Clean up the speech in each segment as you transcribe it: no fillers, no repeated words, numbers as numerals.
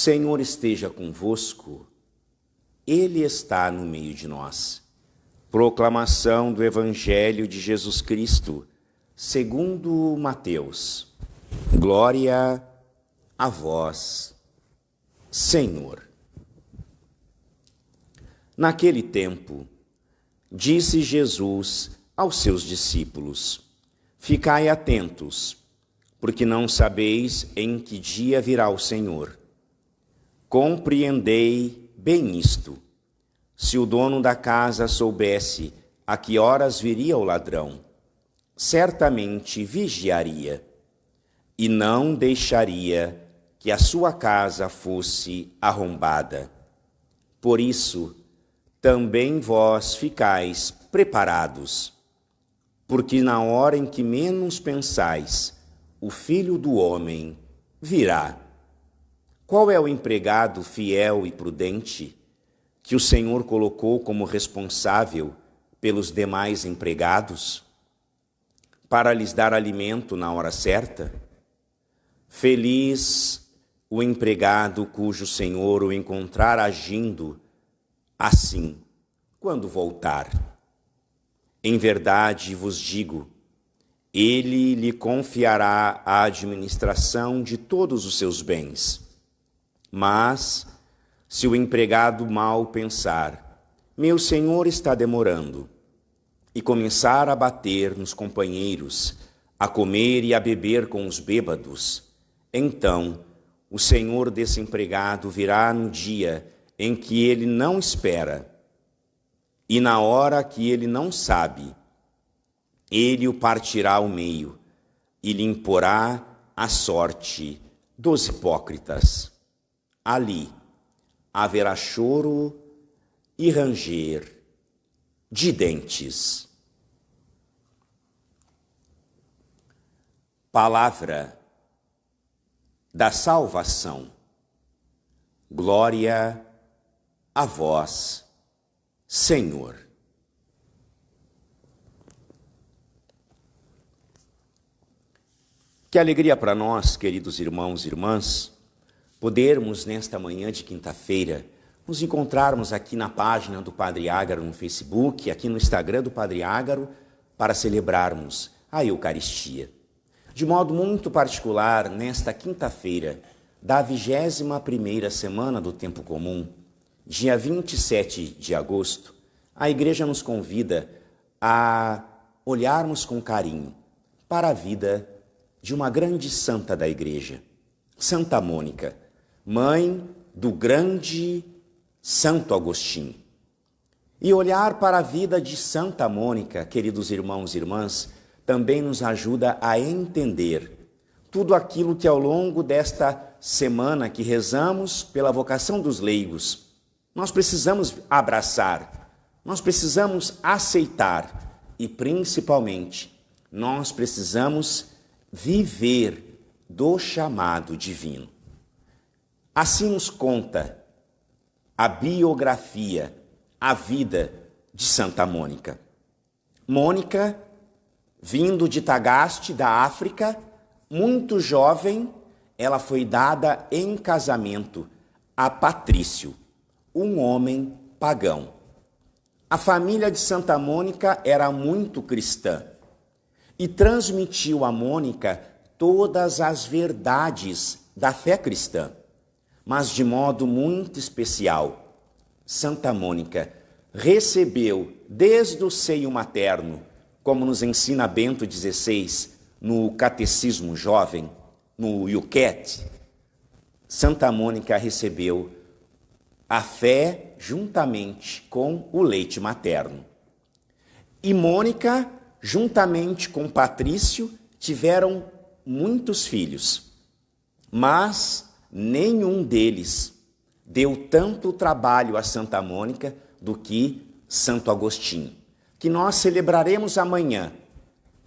Senhor esteja convosco, Ele está no meio de nós. Proclamação do Evangelho de Jesus Cristo, segundo Mateus. Glória a vós, Senhor. Naquele tempo, disse Jesus aos seus discípulos: Ficai atentos, porque não sabeis em que dia virá o Senhor. Compreendei bem isto. Se o dono da casa soubesse a que horas viria o ladrão, certamente vigiaria e não deixaria que a sua casa fosse arrombada. Por isso, também vós ficais preparados, porque na hora em que menos pensais, o Filho do Homem virá. Qual é o empregado fiel e prudente que o Senhor colocou como responsável pelos demais empregados, para lhes dar alimento na hora certa? Feliz o empregado cujo Senhor o encontrar agindo assim, quando voltar. Em verdade vos digo, ele lhe confiará a administração de todos os seus bens. Mas, se o empregado mal pensar, meu senhor está demorando, e começar a bater nos companheiros, a comer e a beber com os bêbados, então o senhor desse empregado virá no dia em que ele não espera, e na hora que ele não sabe, ele o partirá ao meio e lhe imporá a sorte dos hipócritas. Ali haverá choro e ranger de dentes. Palavra da salvação. Glória a vós, Senhor. Que alegria para nós, queridos irmãos e irmãs, podermos, nesta manhã de quinta-feira, nos encontrarmos aqui na página do Padre Ágaro no Facebook, aqui no Instagram do Padre Ágaro, para celebrarmos a Eucaristia. De modo muito particular, nesta quinta-feira da 21ª semana do Tempo Comum, dia 27 de agosto, a Igreja nos convida a olharmos com carinho para a vida de uma grande santa da Igreja, Santa Mônica, mãe do grande Santo Agostinho. E olhar para a vida de Santa Mônica, queridos irmãos e irmãs, também nos ajuda a entender tudo aquilo que ao longo desta semana que rezamos pela vocação dos leigos, nós precisamos abraçar, nós precisamos aceitar e, principalmente, nós precisamos viver do chamado divino. Assim nos conta a biografia, a vida de Santa Mônica. Mônica, vindo de Tagaste, da África, muito jovem, ela foi dada em casamento a Patrício, um homem pagão. A família de Santa Mônica era muito cristã e transmitiu a Mônica todas as verdades da fé cristã. Mas de modo muito especial, Santa Mônica recebeu desde o seio materno, como nos ensina Bento XVI no Catecismo Jovem, no Yucat, Santa Mônica recebeu a fé juntamente com o leite materno. E Mônica, juntamente com Patrício, tiveram muitos filhos, mas nenhum deles deu tanto trabalho a Santa Mônica do que Santo Agostinho, que nós celebraremos amanhã.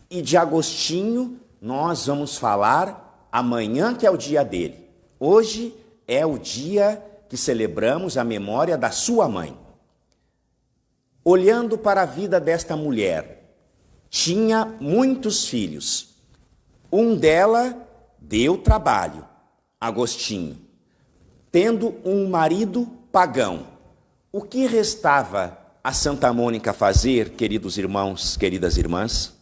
E de Agostinho nós vamos falar amanhã, que é o dia dele. Hoje é o dia que celebramos a memória da sua mãe. Olhando para a vida desta mulher, tinha muitos filhos. Um dela deu trabalho, Agostinho. tendo um marido pagão. O que restava a Santa Mônica fazer, queridos irmãos, queridas irmãs?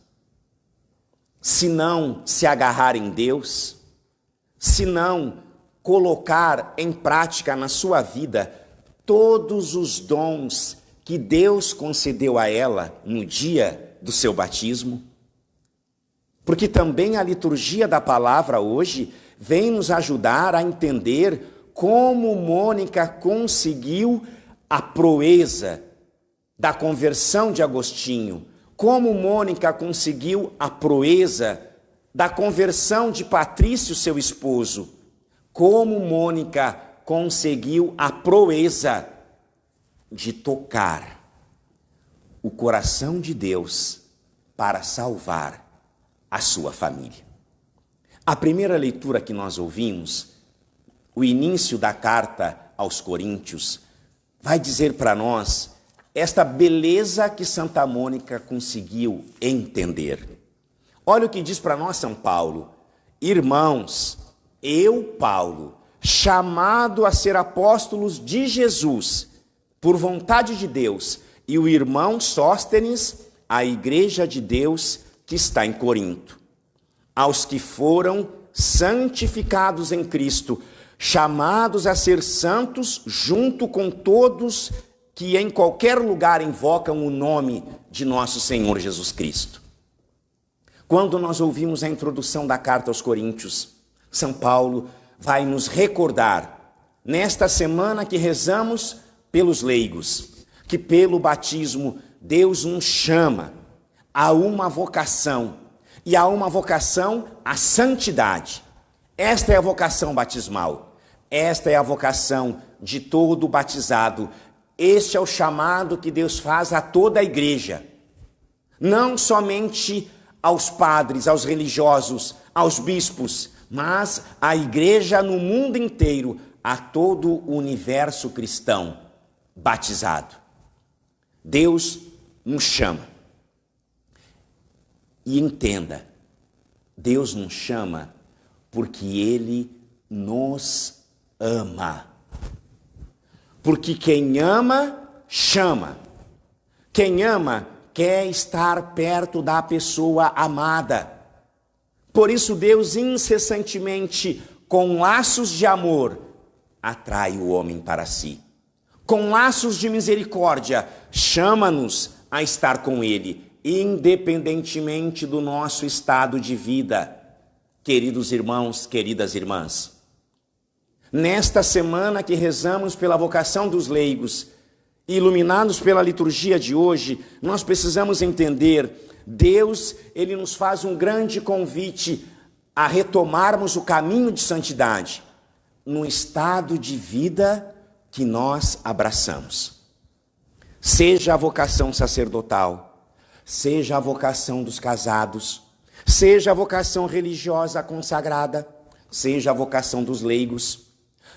Se não se agarrar em Deus, se não colocar em prática na sua vida todos os dons que Deus concedeu a ela no dia do seu batismo? Porque também a liturgia da palavra hoje vem nos ajudar a entender como Mônica conseguiu a proeza da conversão de Agostinho, como Mônica conseguiu a proeza da conversão de Patrício, seu esposo, como Mônica conseguiu a proeza de tocar o coração de Deus para salvar a sua família. A primeira leitura que nós ouvimos, o início da carta aos Coríntios, vai dizer para nós esta beleza que Santa Mônica conseguiu entender. Olha o que diz para nós São Paulo: irmãos, eu, Paulo, chamado a ser apóstolos de Jesus, por vontade de Deus, e o irmão Sóstenes, a igreja de Deus que está em Corinto, aos que foram santificados em Cristo, chamados a ser santos junto com todos que em qualquer lugar invocam o nome de nosso Senhor Jesus Cristo. Quando nós ouvimos a introdução da carta aos Coríntios, São Paulo vai nos recordar, nesta semana que rezamos pelos leigos, que pelo batismo Deus nos chama a uma vocação, e a uma vocação à santidade. Esta é a vocação batismal, esta é a vocação de todo batizado. Este é o chamado que Deus faz a toda a igreja, não somente aos padres, aos religiosos, aos bispos, mas à igreja no mundo inteiro, a todo o universo cristão batizado. Deus nos chama. E entenda, Deus nos chama porque Ele nos ama. Porque quem ama, chama. Quem ama, quer estar perto da pessoa amada. Por isso Deus incessantemente, com laços de amor, atrai o homem para si. Com laços de misericórdia, chama-nos a estar com Ele, independentemente do nosso estado de vida. Queridos irmãos, queridas irmãs, nesta semana que rezamos pela vocação dos leigos, iluminados pela liturgia de hoje, nós precisamos entender, Deus, Ele nos faz um grande convite a retomarmos o caminho de santidade, no estado de vida que nós abraçamos. Seja a vocação sacerdotal, seja a vocação dos casados, seja a vocação religiosa consagrada, seja a vocação dos leigos.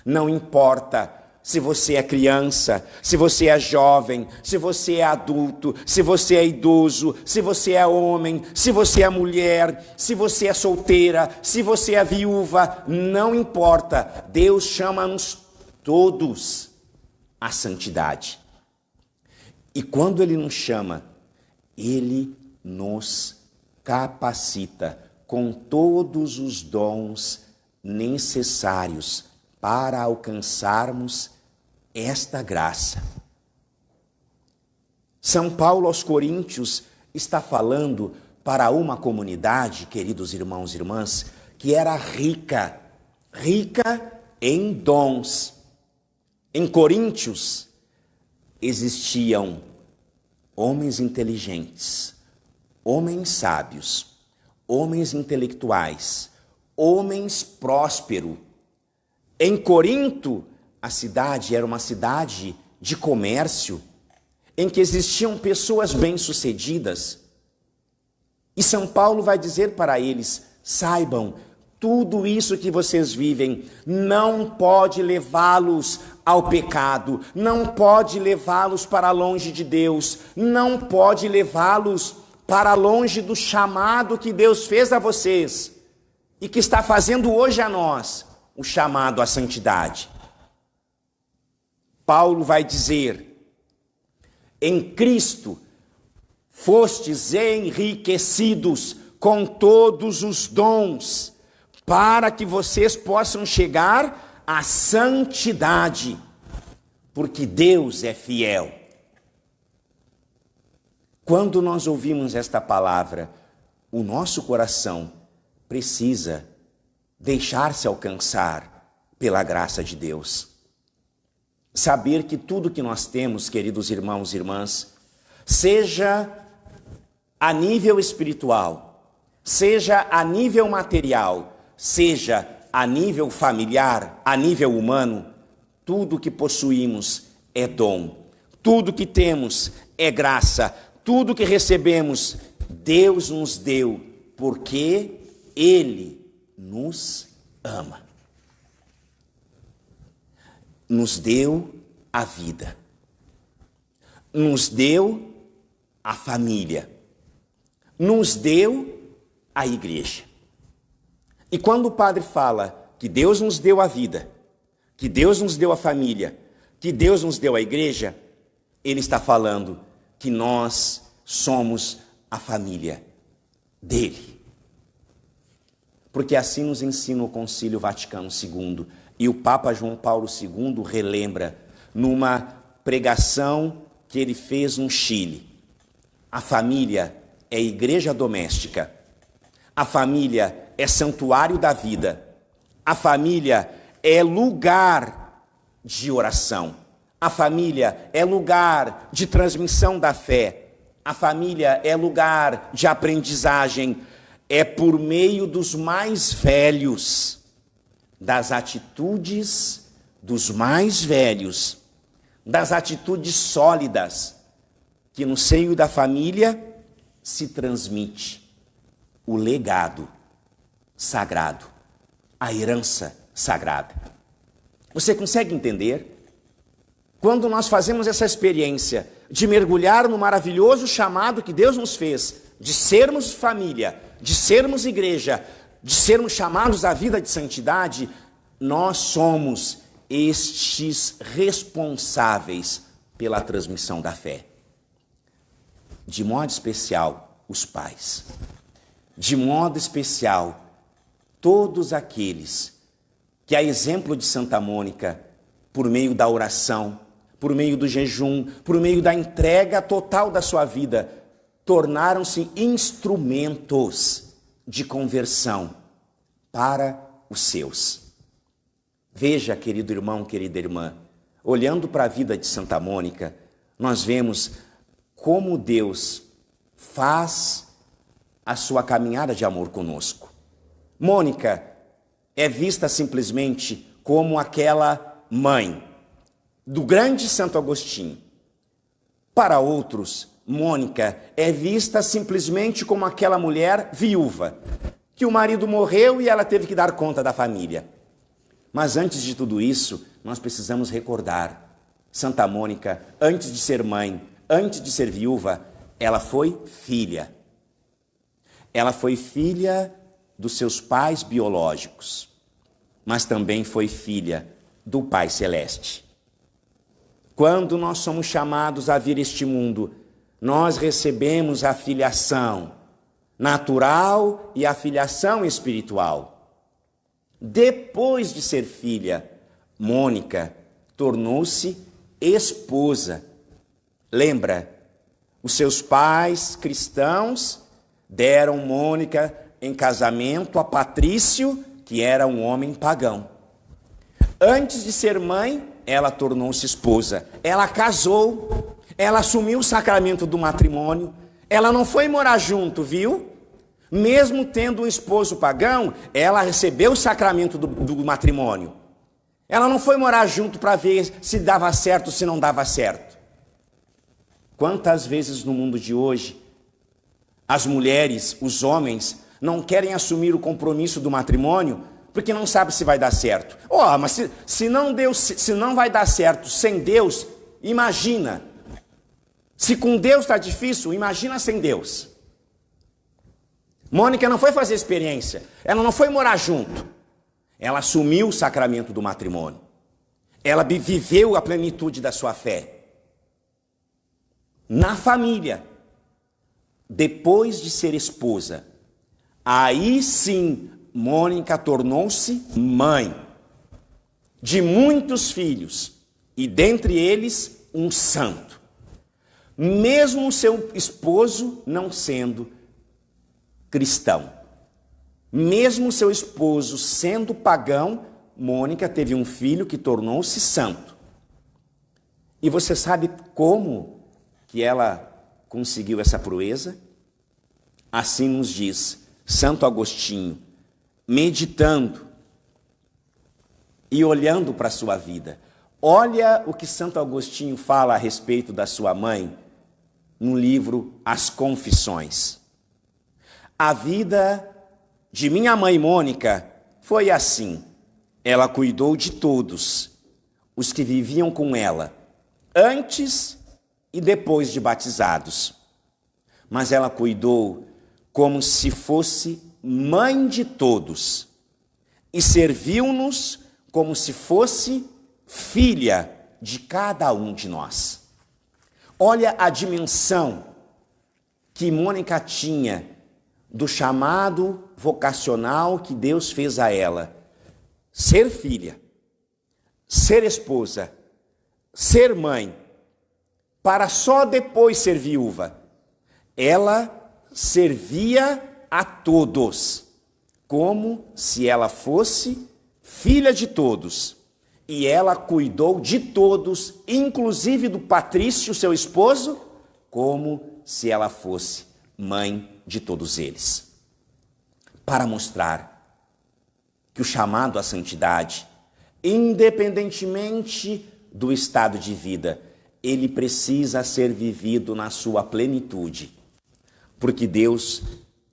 Não importa se você é criança, se você é jovem, se você é adulto, se você é idoso, se você é homem, se você é mulher, se você é solteira, se você é viúva, não importa. Deus chama-nos todos à santidade. E quando Ele nos chama, Ele nos capacita com todos os dons necessários para alcançarmos esta graça. São Paulo aos Coríntios está falando para uma comunidade, queridos irmãos e irmãs, que era rica em dons. Em Coríntios existiam homens inteligentes, homens sábios, homens intelectuais, homens prósperos. Em Corinto, a cidade era uma cidade de comércio, em que existiam pessoas bem-sucedidas. E São Paulo vai dizer para eles: saibam, tudo isso que vocês vivem não pode levá-los ao pecado, não pode levá-los para longe de Deus, não pode levá-los para longe do chamado que Deus fez a vocês e que está fazendo hoje a nós, o chamado à santidade. Paulo vai dizer: em Cristo fostes enriquecidos com todos os dons, para que vocês possam chegar à santidade, porque Deus é fiel. Quando nós ouvimos esta palavra, o nosso coração precisa deixar-se alcançar pela graça de Deus. Saber que tudo que nós temos, queridos irmãos e irmãs, seja a nível espiritual, seja a nível material, seja a nível familiar, a nível humano, tudo que possuímos é dom, tudo que temos é graça, tudo que recebemos, Deus nos deu, porque Ele nos ama. Nos deu a vida, nos deu a família, nos deu a igreja. E quando o padre fala que Deus nos deu a vida, que Deus nos deu a família, que Deus nos deu a igreja, ele está falando que nós somos a família dele. Porque assim nos ensina o Concílio Vaticano II. E o Papa João Paulo II relembra numa pregação que ele fez no Chile. A família é igreja doméstica. A família é santuário da vida. A família é lugar de oração. A família é lugar de transmissão da fé. A família é lugar de aprendizagem. É por meio dos mais velhos, das atitudes dos mais velhos, das atitudes sólidas, que no seio da família se transmite o legado sagrado, a herança sagrada. Você consegue entender? Quando nós fazemos essa experiência de mergulhar no maravilhoso chamado que Deus nos fez, de sermos família, de sermos igreja, de sermos chamados à vida de santidade, nós somos estes responsáveis pela transmissão da fé. De modo especial, os pais. De modo especial, todos aqueles que, a exemplo de Santa Mônica, por meio da oração, por meio do jejum, por meio da entrega total da sua vida, tornaram-se instrumentos de conversão para os seus. Veja, querido irmão, querida irmã, olhando para a vida de Santa Mônica, nós vemos como Deus faz a sua caminhada de amor conosco. Mônica é vista simplesmente como aquela mãe do grande Santo Agostinho. Para outros, Mônica é vista simplesmente como aquela mulher viúva, que o marido morreu e ela teve que dar conta da família. Mas antes de tudo isso, nós precisamos recordar, Santa Mônica, antes de ser mãe, antes de ser viúva, ela foi filha. Ela foi filha dos seus pais biológicos, mas também foi filha do Pai Celeste. Quando nós somos chamados a vir a este mundo, nós recebemos a filiação natural e a filiação espiritual. Depois de ser filha, Mônica tornou-se esposa. Lembra, os seus pais cristãos deram Mônica em casamento a Patrício, que era um homem pagão. Antes de ser mãe, ela tornou-se esposa. Ela casou, ela assumiu o sacramento do matrimônio. Ela não foi morar junto, viu? Mesmo tendo um esposo pagão, ela recebeu o sacramento do matrimônio. Ela não foi morar junto para ver se dava certo ou se não dava certo. Quantas vezes no mundo de hoje, as mulheres, os homens, não querem assumir o compromisso do matrimônio porque não sabe se vai dar certo. Mas se não vai dar certo sem Deus, imagina. Se com Deus está difícil, imagina sem Deus. Mônica não foi fazer experiência, ela não foi morar junto. Ela assumiu o sacramento do matrimônio. ela viveu a plenitude da sua fé. Na família, depois de ser esposa, aí sim Mônica tornou-se mãe de muitos filhos, e dentre eles um santo. Mesmo seu esposo não sendo cristão, mesmo seu esposo sendo pagão, Mônica teve um filho que tornou-se santo. E você sabe como que ela conseguiu essa proeza? Assim nos diz Santo Agostinho, meditando e olhando para a sua vida. Olha o que Santo Agostinho fala a respeito da sua mãe no livro As Confissões. A vida de minha mãe Mônica foi assim. Ela cuidou de todos os que viviam com ela, antes e depois de batizados. Mas ela cuidou como se fosse mãe de todos e serviu-nos como se fosse filha de cada um de nós. Olha a dimensão que Mônica tinha do chamado vocacional que Deus fez a ela. Ser filha, ser esposa, ser mãe, para só depois ser viúva. Ela servia a todos, como se ela fosse filha de todos. E ela cuidou de todos, inclusive do Patrício, seu esposo, como se ela fosse mãe de todos eles. Para mostrar que o chamado à santidade, independentemente do estado de vida, ele precisa ser vivido na sua plenitude, porque Deus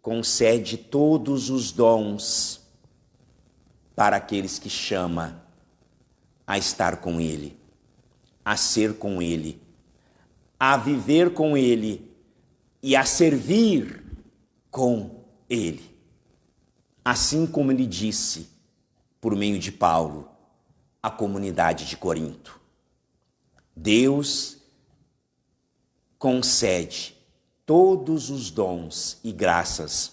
concede todos os dons para aqueles que chama a estar com Ele, a ser com Ele, a viver com Ele e a servir com Ele. Assim como Ele disse, por meio de Paulo, à comunidade de Corinto. Deus concede todos os dons e graças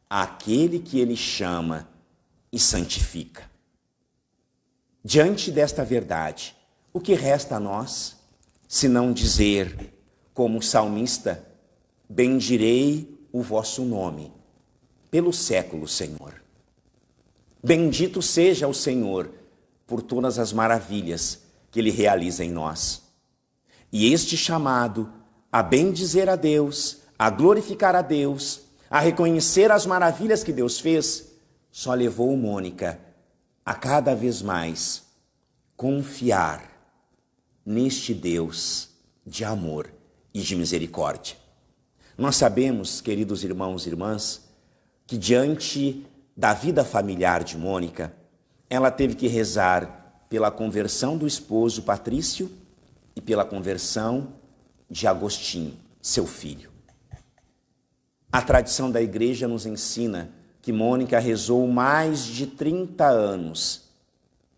àquele que Ele chama e santifica. Diante desta verdade, o que resta a nós, senão dizer, como o salmista, bendirei o vosso nome pelo século, Senhor. Bendito seja o Senhor por todas as maravilhas que Ele realiza em nós. E este chamado a bendizer a Deus, a glorificar a Deus, a reconhecer as maravilhas que Deus fez, só levou Mônica a cada vez mais confiar neste Deus de amor e de misericórdia. Nós sabemos, queridos irmãos e irmãs, que diante da vida familiar de Mônica, ela teve que rezar pela conversão do esposo Patrício e pela conversão de Agostinho, seu filho. A tradição da igreja nos ensina que Mônica rezou mais de 30 anos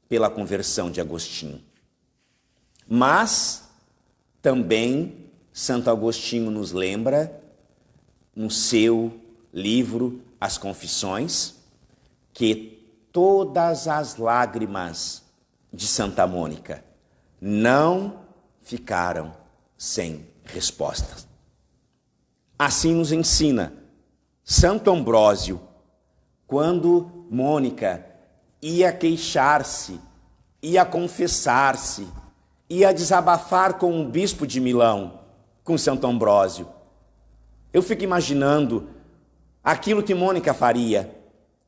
pela conversão de Agostinho. Mas também Santo Agostinho nos lembra, no seu livro As Confissões, que todas as lágrimas de Santa Mônica não ficaram sem resposta. Assim nos ensina Santo Ambrósio, quando Mônica ia queixar-se, ia confessar-se, ia desabafar com o bispo de Milão, com Santo Ambrósio. Eu fico imaginando aquilo que Mônica faria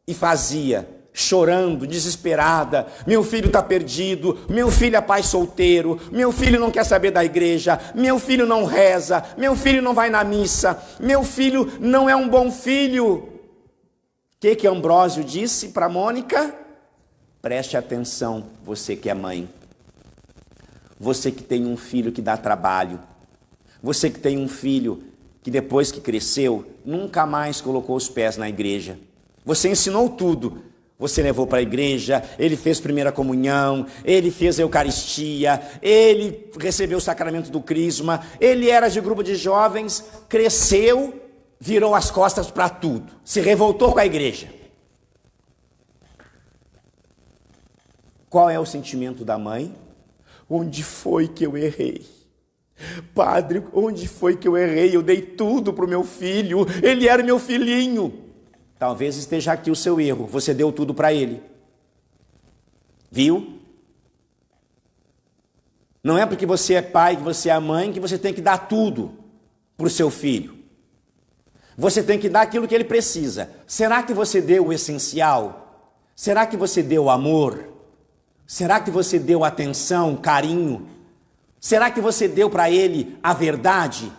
e fazia, chorando, desesperada. Meu filho está perdido, meu filho é pai solteiro, meu filho não quer saber da igreja, meu filho não reza, meu filho não vai na missa, meu filho não é um bom filho. O que Ambrósio disse para Mônica? Preste atenção, você que é mãe, você que tem um filho que dá trabalho, você que tem um filho que depois que cresceu, nunca mais colocou os pés na igreja. Você ensinou tudo, Você levou para a igreja, ele fez primeira comunhão, ele fez a Eucaristia, ele recebeu o sacramento do crisma, ele era de grupo de jovens, cresceu, virou as costas para tudo, se revoltou com a igreja. Qual é o sentimento da mãe? Onde foi que eu errei? Padre, onde foi que eu errei? Eu dei tudo para o meu filho, ele era meu filhinho. Talvez esteja aqui o seu erro, você deu tudo para ele. Viu? Não é porque você é pai, que você é mãe, que você tem que dar tudo para o seu filho. Você tem que dar aquilo que ele precisa. Será que você deu o essencial? Será que você deu amor? Será que você deu atenção, carinho? Será que você deu para ele a verdade?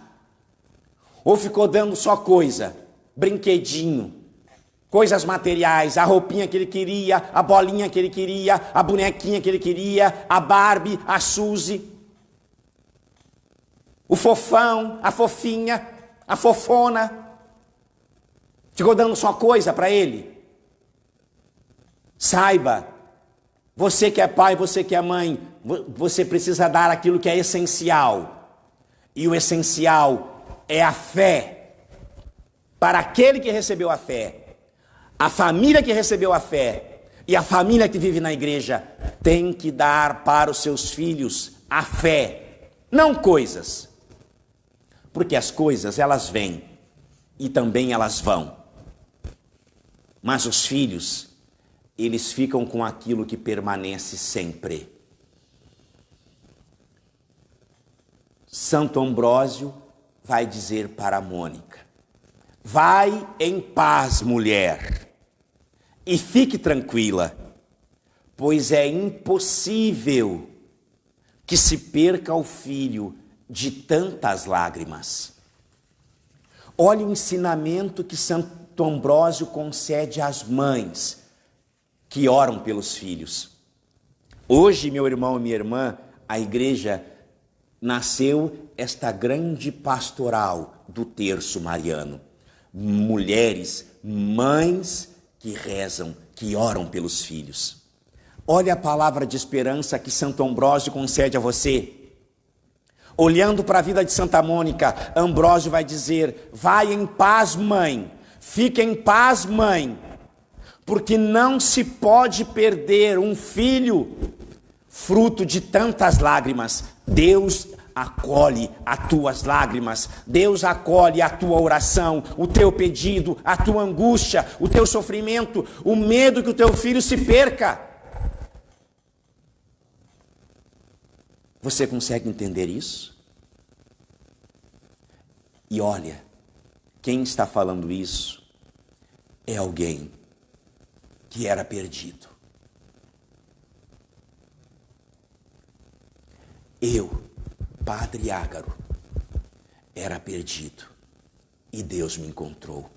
Ou ficou dando só coisa, brinquedinho, coisas materiais, a roupinha que ele queria, a bolinha que ele queria, a bonequinha que ele queria, a Barbie, a Suzy, o fofão, a fofinha, a fofona. Ficou dando só coisa para ele? Saiba, você que é pai, você que é mãe, você precisa dar aquilo que é essencial. E o essencial é a fé. Para aquele que recebeu a fé, a família que recebeu a fé e a família que vive na igreja tem que dar para os seus filhos a fé, não coisas. Porque as coisas, elas vêm e também elas vão. Mas os filhos, eles ficam com aquilo que permanece sempre. Santo Ambrósio vai dizer para Mônica: vai em paz, mulher, e fique tranquila, pois é impossível que se perca o filho de tantas lágrimas. Olha o ensinamento que Santo Ambrósio concede às mães que oram pelos filhos. Hoje, meu irmão e minha irmã, a igreja nasceu esta grande pastoral do terço mariano. Mulheres, mães que rezam, que oram pelos filhos. Olha a palavra de esperança que Santo Ambrósio concede a você. Olhando para a vida de Santa Mônica, Ambrósio vai dizer: vai em paz, mãe, fique em paz, mãe, porque não se pode perder um filho fruto de tantas lágrimas. Deus acolhe as tuas lágrimas, Deus acolhe a tua oração, o teu pedido, a tua angústia, o teu sofrimento, o medo que o teu filho se perca. Você consegue entender isso? E olha, quem está falando isso é alguém que era perdido. Eu, Padre Ágaro, era perdido e Deus me encontrou.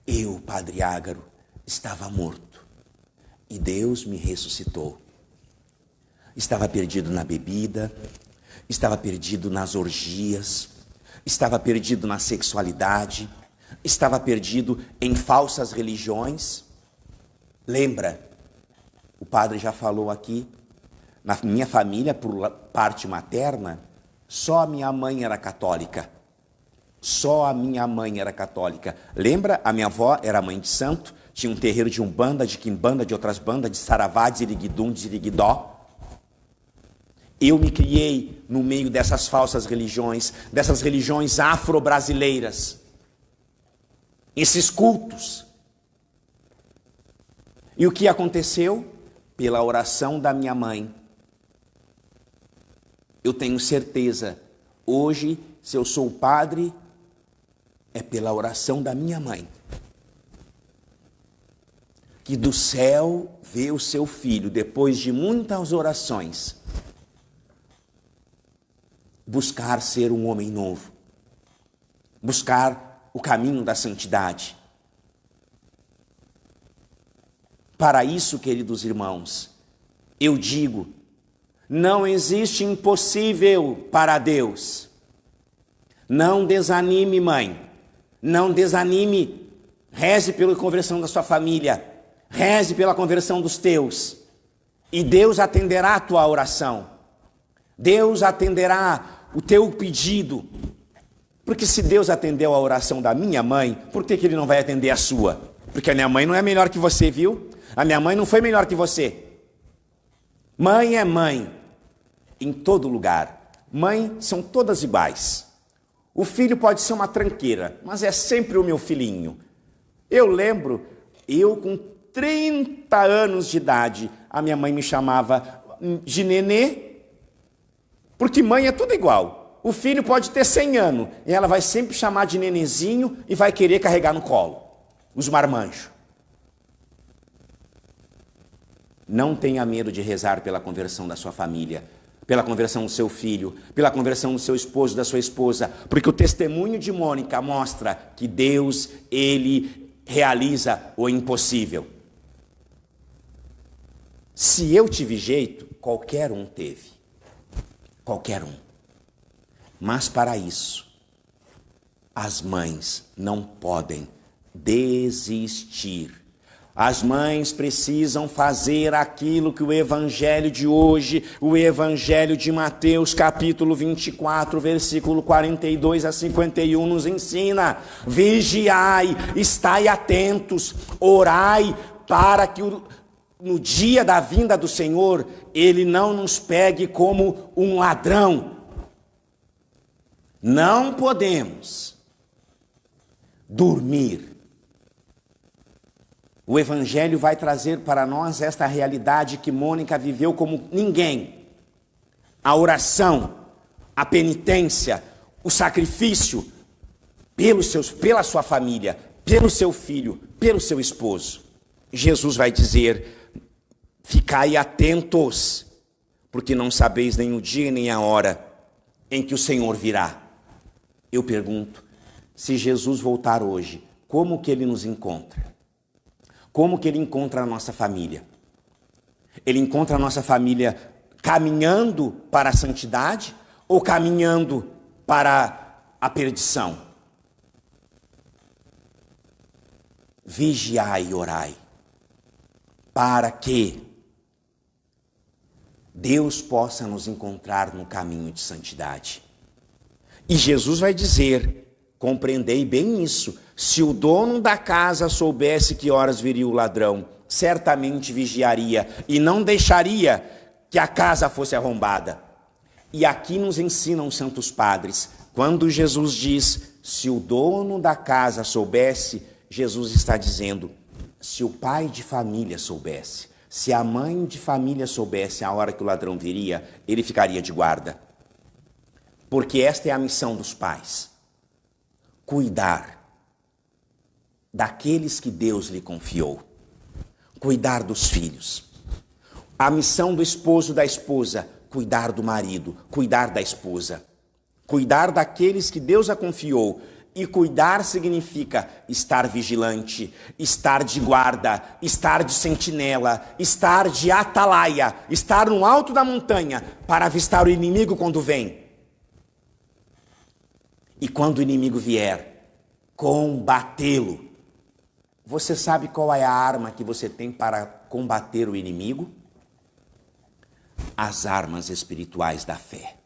Eu, Padre Ágaro, estava morto e Deus me ressuscitou. Estava perdido na bebida, estava perdido nas orgias, estava perdido na sexualidade, estava perdido em falsas religiões. Lembra, o padre já falou aqui, na minha família, por parte materna, só a minha mãe era católica. Só a minha mãe era católica. Lembra? A minha avó era mãe de santo, tinha um terreiro de umbanda, de quimbanda, de outras bandas, de saravá, de iriguidum, de iriguidó. Eu me criei no meio dessas falsas religiões, dessas religiões afro-brasileiras. Esses cultos. E o que aconteceu? Pela oração da minha mãe. Eu tenho certeza, hoje, se eu sou padre, é pela oração da minha mãe. Que do céu vê o seu filho, depois de muitas orações, buscar ser um homem novo, buscar o caminho da santidade. Para isso, queridos irmãos, eu digo, não existe impossível para Deus. Não desanime, mãe, não desanime, reze pela conversão da sua família, Reze pela conversão dos teus. E Deus atenderá a tua oração. Deus atenderá o teu pedido. Porque se Deus atendeu a oração da minha mãe, por que Ele não vai atender a sua? Porque a minha mãe não é melhor que você, viu? A minha mãe não foi melhor que você. Mãe é mãe, em todo lugar. Mãe são todas iguais. O filho pode ser uma tranqueira, mas é sempre o meu filhinho. Eu lembro, eu com 30 anos de idade, a minha mãe me chamava de nenê, porque mãe é tudo igual. O filho pode ter 100 anos, e ela vai sempre chamar de nenezinho e vai querer carregar no colo. Os marmanjos. Não tenha medo de rezar pela conversão da sua família, pela conversão do seu filho, pela conversão do seu esposo, da sua esposa, porque o testemunho de Mônica mostra que Deus, Ele realiza o impossível. Se eu tive jeito, qualquer um teve. Qualquer um. Mas para isso, as mães não podem desistir. As mães precisam fazer aquilo que o evangelho de hoje, o evangelho de Mateus, capítulo 24, versículo 42 a 51 nos ensina. Vigiai, estai atentos, orai para que no dia da vinda do Senhor, Ele não nos pegue como um ladrão. Não podemos dormir. O Evangelho vai trazer para nós esta realidade que Mônica viveu como ninguém. A oração, a penitência, o sacrifício pela sua família, pelo seu filho, pelo seu esposo. Jesus vai dizer: ficai atentos, porque não sabeis nem o dia nem a hora em que o Senhor virá. Eu pergunto, se Jesus voltar hoje, como que Ele nos encontra? Como que Ele encontra a nossa família? Ele encontra a nossa família caminhando para a santidade ou caminhando para a perdição? Vigiai e orai, para que Deus possa nos encontrar no caminho de santidade. E Jesus vai dizer, compreendei bem isso, se o dono da casa soubesse que horas viria o ladrão, certamente vigiaria e não deixaria que a casa fosse arrombada. E aqui nos ensinam os santos padres, quando Jesus diz, se o dono da casa soubesse, Jesus está dizendo, se o pai de família soubesse, se a mãe de família soubesse a hora que o ladrão viria, ele ficaria de guarda. Porque esta é a missão dos pais. Cuidar daqueles que Deus lhe confiou. Cuidar dos filhos. A missão do esposo da esposa, cuidar do marido, cuidar da esposa. Cuidar daqueles que Deus a confiou. E cuidar significa estar vigilante, estar de guarda, estar de sentinela, estar de atalaia, estar no alto da montanha para avistar o inimigo quando vem. E quando o inimigo vier, combatê-lo. Você sabe qual é a arma que você tem para combater o inimigo? As armas espirituais da fé.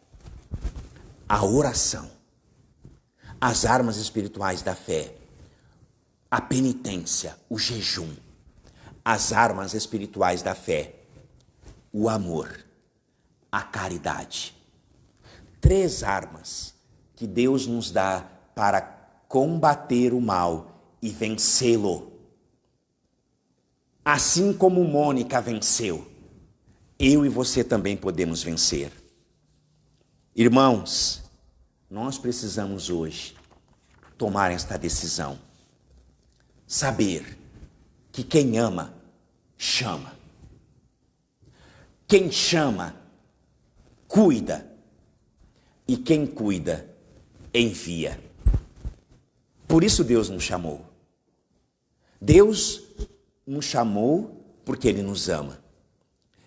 A oração. As armas espirituais da fé. A penitência, o jejum. As armas espirituais da fé. O amor. A caridade. 3 armas que Deus nos dá para combater o mal e vencê-lo. Assim como Mônica venceu, eu e você também podemos vencer. Irmãos, nós precisamos hoje tomar esta decisão. Saber que quem ama, chama. Quem chama, cuida. E quem cuida, envia. Por isso Deus nos chamou. Deus nos chamou porque Ele nos ama.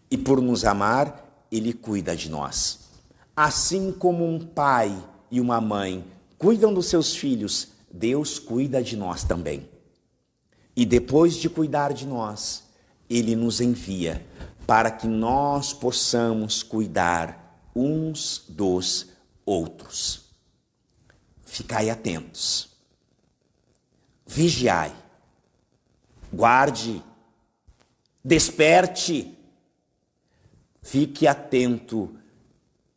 E por nos amar, Ele cuida de nós. Assim como um pai e uma mãe cuidam dos seus filhos, Deus cuida de nós também. E depois de cuidar de nós, Ele nos envia para que nós possamos cuidar uns dos outros. Ficai atentos, vigiai, guarde, desperte, fique atento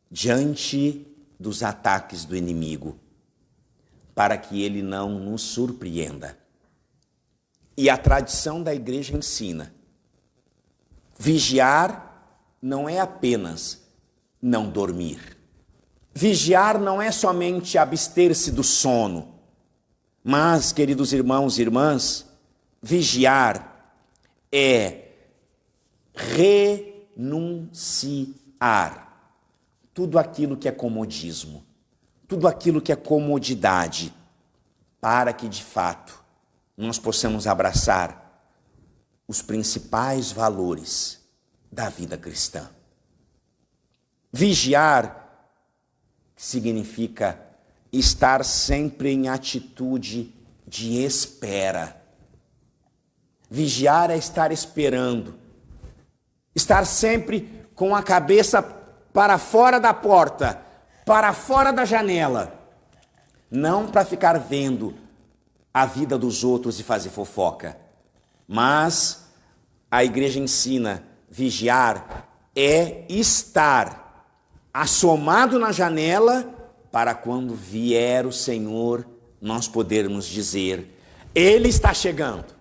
diante dos ataques do inimigo, para que ele não nos surpreenda. E a tradição da igreja ensina: vigiar não é apenas não dormir. Vigiar não é somente abster-se do sono. Mas, queridos irmãos e irmãs, vigiar é renunciar tudo aquilo que é comodismo, tudo aquilo que é comodidade, para que de fato nós possamos abraçar os principais valores da vida cristã. Vigiar significa estar sempre em atitude de espera. Vigiar é estar esperando, estar sempre com a cabeça para fora da porta, para fora da janela, não para ficar vendo a vida dos outros e fazer fofoca, mas a igreja ensina: vigiar é estar assomado na janela, para quando vier o Senhor, nós podermos dizer: Ele está chegando,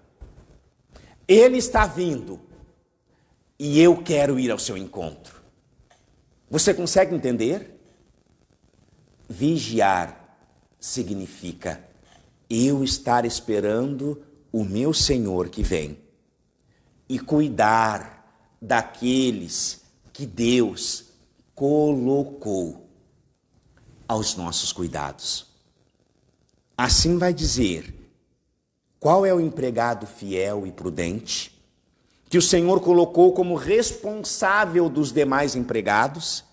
Ele está vindo, e eu quero ir ao seu encontro. Você consegue entender? Vigiar significa eu estar esperando o meu Senhor que vem, e cuidar daqueles que Deus colocou aos nossos cuidados. Assim vai dizer: qual é o empregado fiel e prudente que o Senhor colocou como responsável dos demais empregados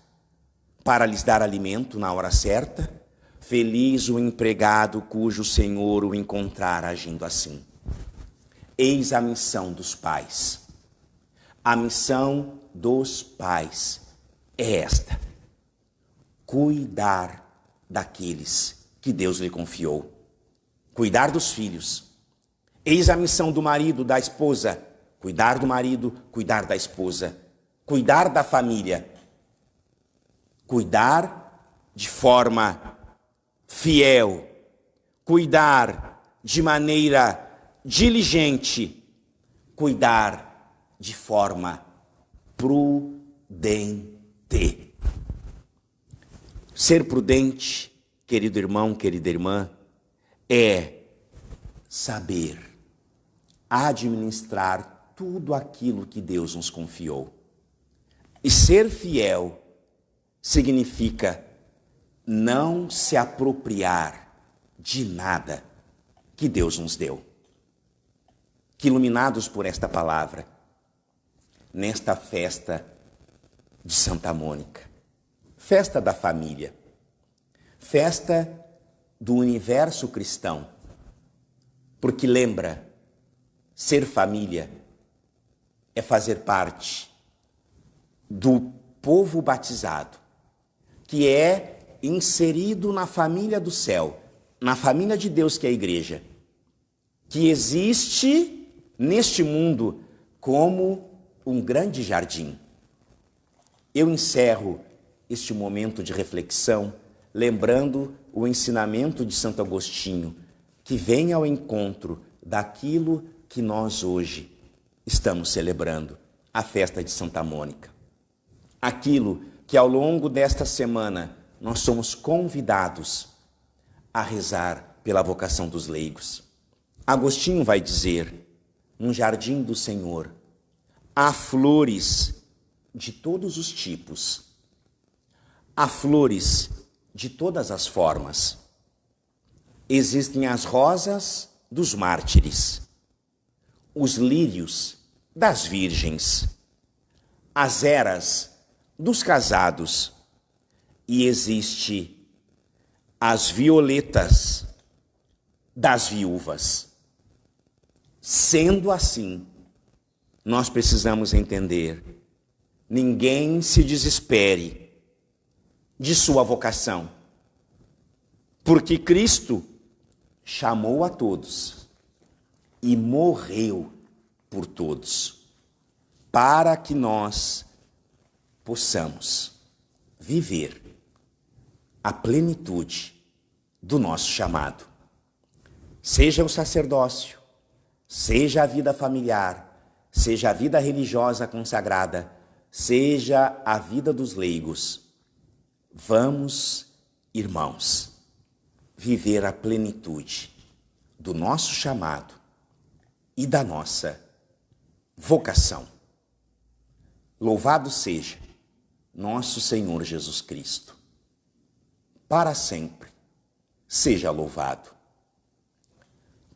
para lhes dar alimento na hora certa? Feliz o empregado cujo Senhor o encontrar agindo assim. Eis a missão dos pais. A missão dos pais é esta: cuidar daqueles que Deus lhe confiou, cuidar dos filhos. Eis a missão do marido, da esposa: cuidar do marido, cuidar da esposa, cuidar da família, cuidar de forma fiel, cuidar de maneira diligente, cuidar de forma prudente. Ser prudente, querido irmão, querida irmã, é saber administrar tudo aquilo que Deus nos confiou. E ser fiel significa não se apropriar de nada que Deus nos deu. Que, iluminados por esta palavra, nesta festa de Santa Mônica, festa da família, festa do universo cristão, porque lembra, ser família é fazer parte do povo batizado, que é inserido na família do céu, na família de Deus, que é a igreja, que existe neste mundo como um grande jardim. Eu encerro este momento de reflexão lembrando o ensinamento de Santo Agostinho, que vem ao encontro daquilo que nós hoje estamos celebrando, a festa de Santa Mônica. Aquilo que ao longo desta semana nós somos convidados a rezar pela vocação dos leigos. Agostinho vai dizer: no jardim do Senhor há flores de todos os tipos, há flores de todas as formas. Existem as rosas dos mártires, os lírios das virgens, as eras dos casados, e existe as violetas das viúvas. Sendo assim, nós precisamos entender: ninguém se desespere de sua vocação, porque Cristo chamou a todos e morreu por todos, para que nós possamos viver a plenitude do nosso chamado. Seja o sacerdócio, seja a vida familiar, seja a vida religiosa consagrada, seja a vida dos leigos. Vamos, irmãos, viver a plenitude do nosso chamado e da nossa vocação. Louvado seja nosso Senhor Jesus Cristo. Para sempre seja louvado.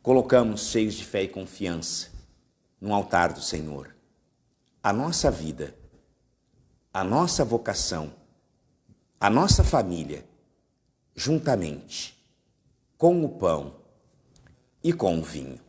Colocamos, cheios de fé e confiança, no altar do Senhor a nossa vida, a nossa vocação, a nossa família, juntamente com o pão e com o vinho.